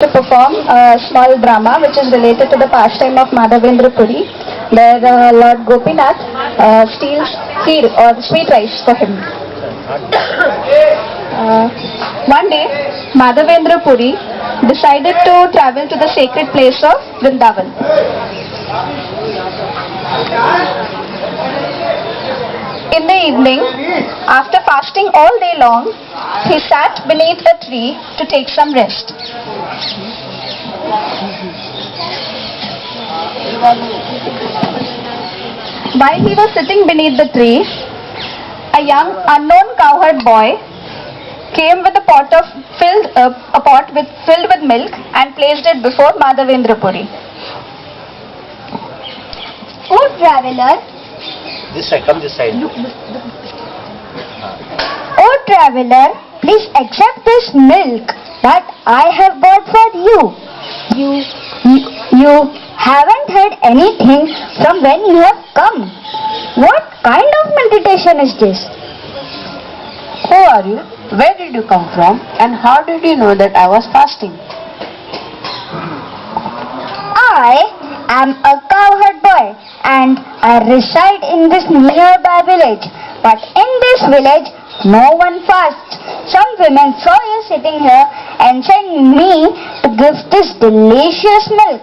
to perform a small drama which is related to the pastime of Madhavendra Puri, where Lord Gopinath steals seed or sweet rice for him. One day, Madhavendra Puri decided to travel to the sacred place of Vrindavan. In the evening, after fasting all day long, he sat beneath a tree to take some rest. While he was sitting beneath the tree, a young unknown cowherd boy came with a pot filled with milk and placed it before Madhavendra Puri. Oh traveler, This side, come this side. oh traveler, please accept this milk that I have bought for you. You haven't had anything from when you have come. What kind of meditation is this? Who are you? Where did you come from? And how did you know that I was fasting? I am a cowherd boy and I reside in this nearby village. But in this village, no one fasts. Some women saw you sitting here and sent me to give this delicious milk.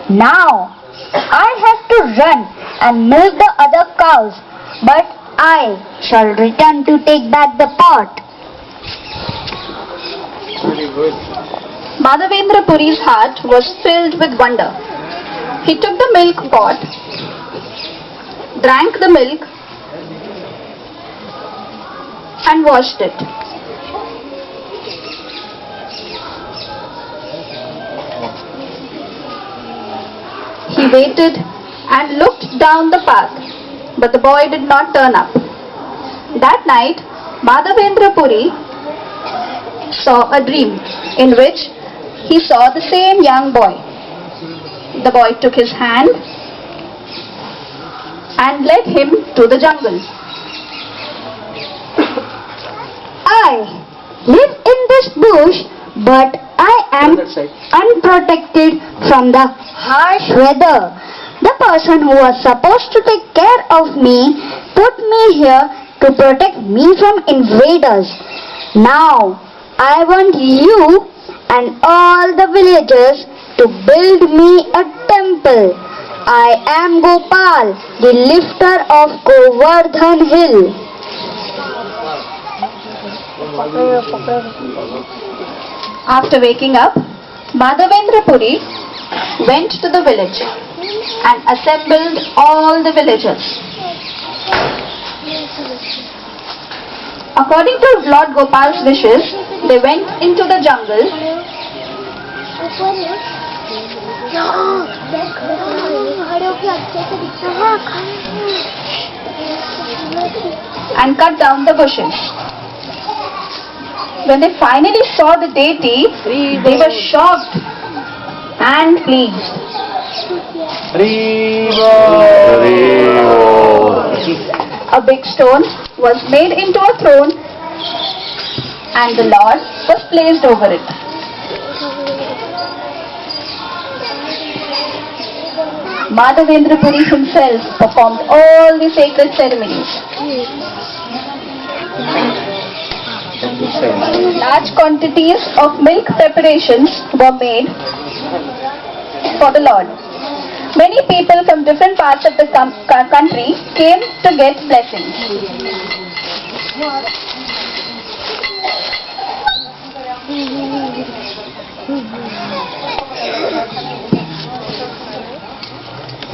Now, I have to run and milk the other cows, but I shall return to take back the pot. Madhavendra Puri's heart was filled with wonder. He took the milk pot, drank the milk, and washed it. He waited and looked down the path, but the boy did not turn up. That night, Madhavendra Puri saw a dream in which he saw the same young boy. The boy took his hand and led him to the jungle. I live in this bush, but I am unprotected from the harsh weather. The person who was supposed to take care of me put me here to protect me from invaders. Now, I want you and all the villagers to build me a temple. I am Gopal, the lifter of Govardhan Hill. After waking up, Madhavendra Puri went to the village and assembled all the villagers. According to Lord Gopal's wishes, they went into the jungle and cut down the bushes. When they finally saw the deity, they were shocked and pleased. A big stone was made into a throne and the Lord was placed over it. Madhavendra Puri himself performed all the sacred ceremonies. Large quantities of milk preparations were made for the Lord. Many people from different parts of the country came to get blessings.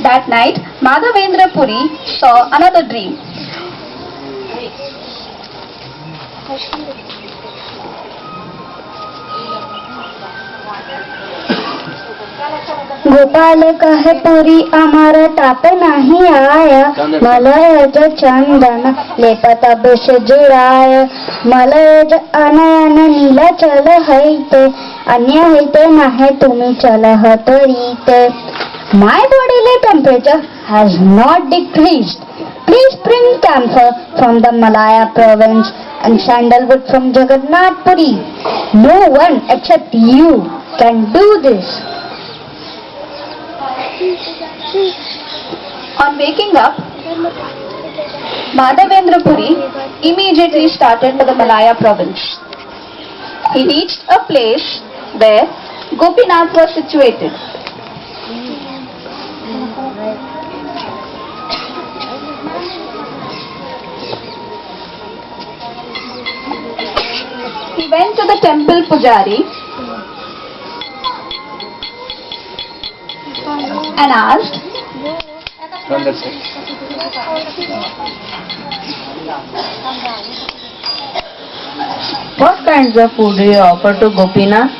That night, Madhavendra Puri saw another dream. Gopal कहे पुरी हमारा top नहीं आया, मलयज चंदन लेपत विष जुड़ाय, मलयज अनयन नीला चल हैते, अन्य हैते नाहे तुम्ही चल हतरीते. My bodily temperature has not decreased. please bring camphor from the Malaya province and sandalwood from Jagannath Puri. No one except you can do this. On waking up, Madhavendra Puri immediately started for the Malaya province. He reached a place where Gopinath was situated. He went to the temple pujari and asked, From that side. What kinds of food do you offer to Gopinath?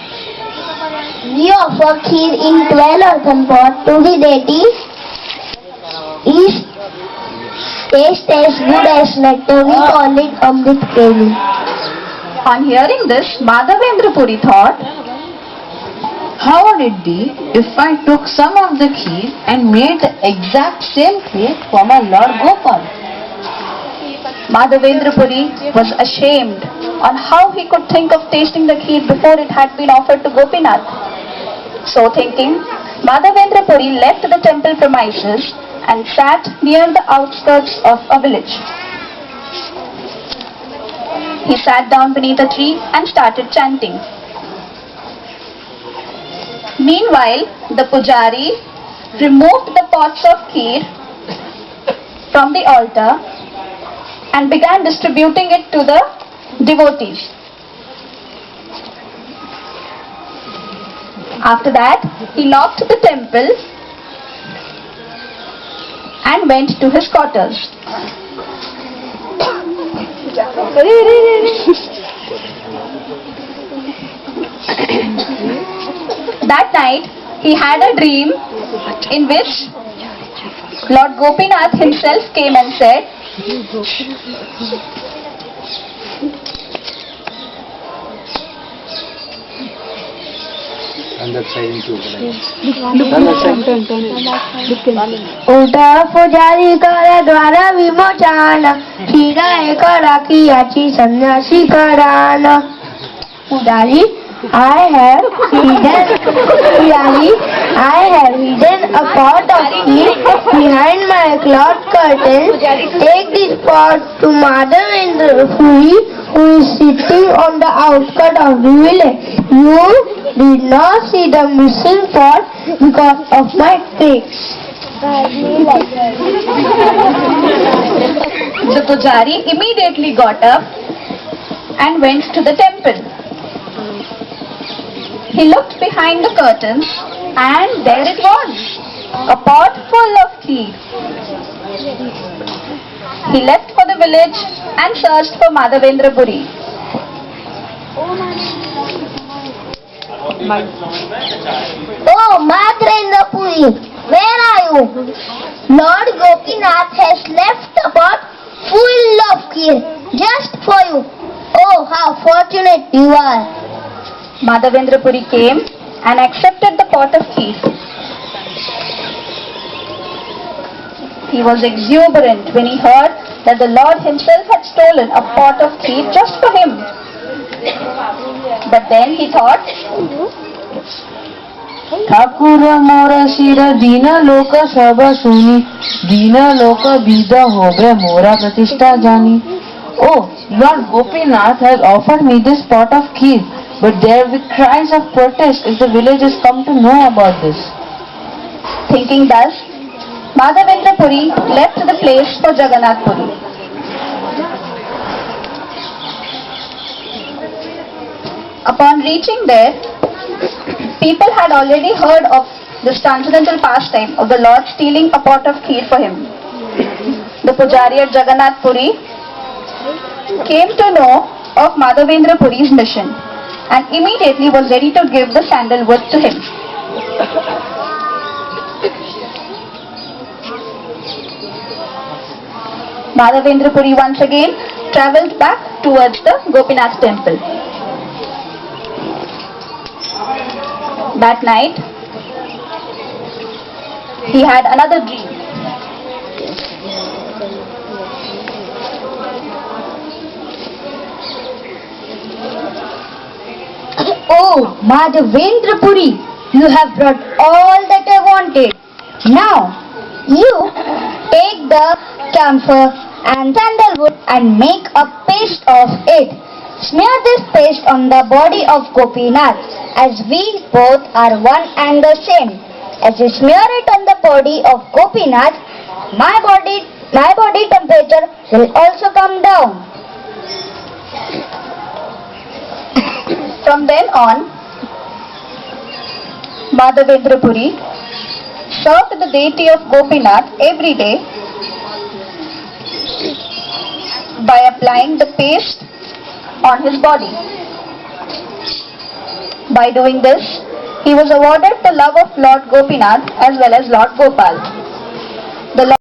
We offer kheer in 12 earthen pot to the deity. Each taste as good as nectar. We call it Amrit Keli. On hearing this, Madhavendra Puri thought, How would it be if I took some of the kheer and made the exact same kheer for my Lord Gopal? Madhavendra Puri was ashamed on how he could think of tasting the kheer before it had been offered to Gopinath. So thinking, Madhavendra Puri left the temple premises and sat near the outskirts of a village. He sat down beneath a tree and started chanting. Meanwhile, the pujari removed the pots of kheer from the altar and began distributing it to the devotees. After that, he locked the temple and went to his quarters. That night, he had a dream in which Lord Gopinath himself came and said, On that side into the line. On that side. उठा पुजारी कर द्वारा विमोचन हीरा एक राखी आची सन्यासी करान पुजारी I have hidden a pot of kheer behind my cloth curtain. Take this pot to Madhavendra Puri, who is sitting on the outskirts of the village. You did not see the missing pot because of my tricks. The pujari immediately got up and went to the temple. He looked behind the curtains and there it was, a pot full of kheer. He left for the village and searched for Madhavendra Puri. Oh, Madhavendra Puri, where are you? Lord Gopinath has left a pot full of kheer just for you. Oh, how fortunate you are. Madhavendra Puri came and accepted the pot of kheer. He was exuberant when he heard that the Lord himself had stolen a pot of kheer just for him. But then he thought, Thakur मोर सिर दीन लोक सब सुनी दीन लोक with होवे मोरा प्रतिष्ठा जानी. Oh, Lord Gopinath has offered me this pot of kheer, but there will be cries of protest if the villagers come to know about this. thinking thus, Madhavendra Puri left the place for Jagannath Puri. Upon reaching there, people had already heard of this transcendental pastime of the Lord stealing a pot of kheer for him. The pujari at Jagannath Puri came to know of Madhavendra Puri's mission and immediately was ready to give the sandalwood to him. Madhavendra Puri once again travelled back towards the Gopinath temple. That night, he had another dream. Oh, Madhavendra Puri, you have brought all that I wanted. Now, you take the camphor and sandalwood and make a paste of it. Smear this paste on the body of Gopinath, as we both are one and the same. As you smear it on the body of Gopinath, my body temperature will also come down. From then on, Madhavendra Puri served the deity of Gopinath every day by applying the paste on his body. By doing this, he was awarded the love of Lord Gopinath as well as Lord Gopal. The